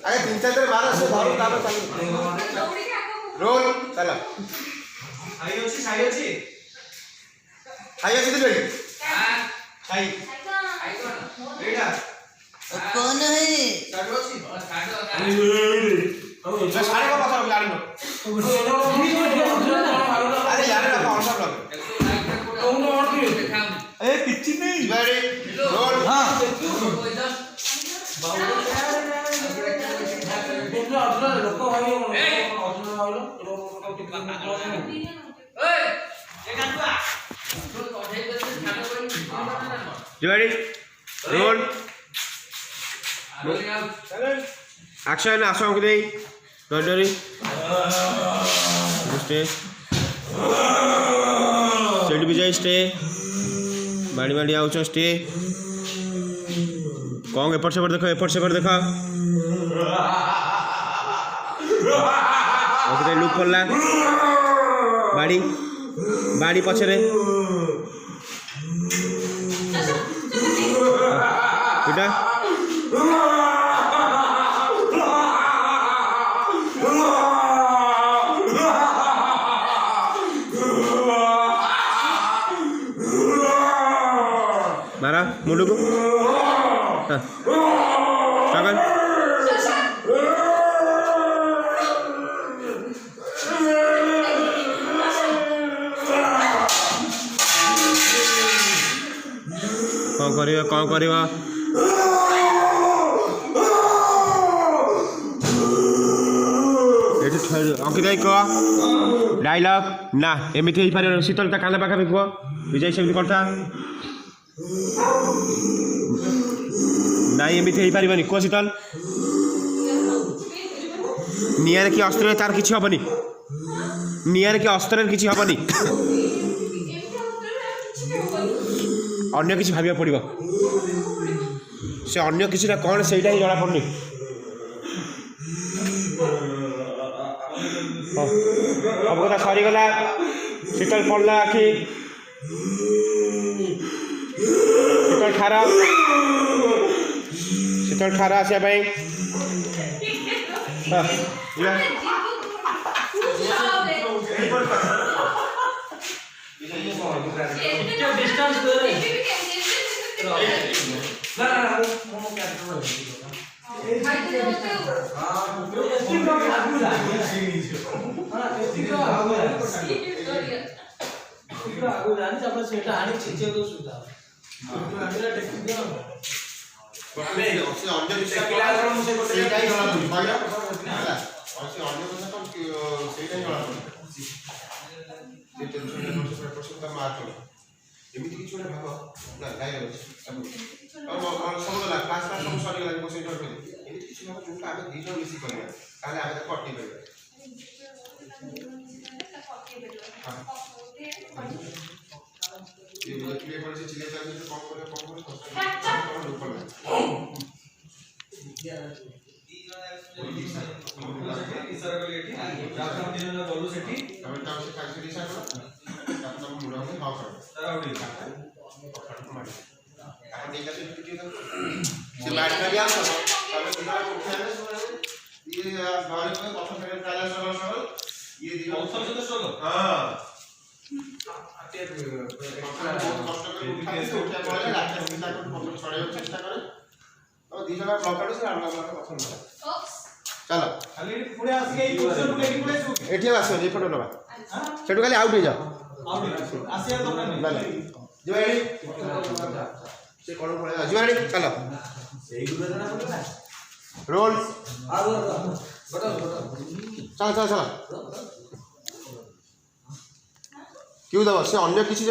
आगे 3-4 ଥର ମାର ସେ ଧରୁ ତାପରେ ଚାଲୁ ରୋଲ ଚାଲ ସାଇ ଅଛି ଦିଦି ସାଇ ଏଇଟା कौन है ସାଡୁ ଅଛି सारे को पता गाड़ी में अरे यार ना कौन सा ब्लॉग ए किच्ची नहीं रेडी रोल हां रेडी रोल एक्शन आसो के दे डरी स्टे सेट भी जाए स्टे बाड़ी बाड़ी आउच स्टे कौन एपट सेपट देखो ओके लुक पड़ला बाड़ी बाड़ी पछरे बेटा मारा मुंडू को हाँ सागन कौन करिवा अंकित कह डायलॉग ना एमती हो पार शीतलता कान पाखा कह विजय सेमती करता नाई एमती हो पार कह शीतल निआर कि अस्त्र तार किसी हेनी निआर कि अस्त्र किसी हेनी अन्य किसी भाव पड़ो से अन्य किसी कौन से ही जना पड़नी सब कथा सरीगला शीतल पड़ला आखि शीतल ठार आसा एमती किसी गोटे भाव ना गायर सब क्लास सब सरीगला किसी भाव जो आम दुई जन मिसिक आम अटक चलो ये फोटो नवा से खाली आउट हो जाओ चलो रोल चल चल चल क्यों दब से अन्य किसी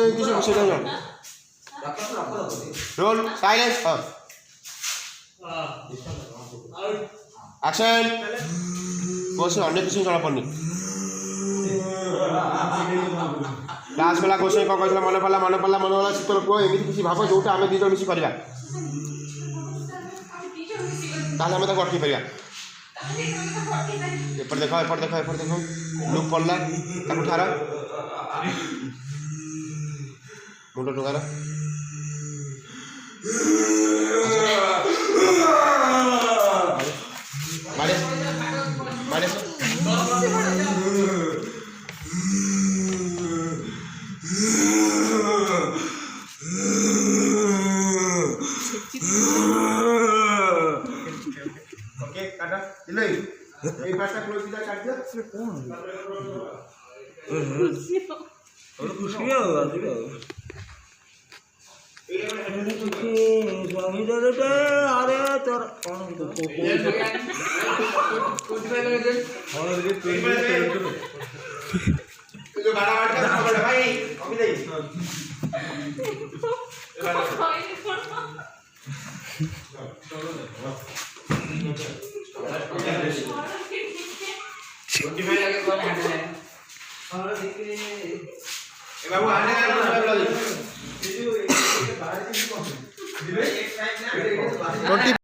रोल साइलेंस एक्शन वो से अन्य किसी जना पड़नी लास्ट वाला क्वेश्चन कौन कहला मन पड़ा शीतल को एमती किसी भाव जोटा आम दीज मिसी करवा आम अटक पार एपट देख लुक पड़ला ठार मुंड टुकार কাটা দিলে এই পাশটা ক্লোজ দিলে কাট দিও কোন ওর খুশি হবে আসবে স্বামী দাদা আরে তোর কোন जो गाना वाट का खबर है भाई अभी नहीं बाबू आने का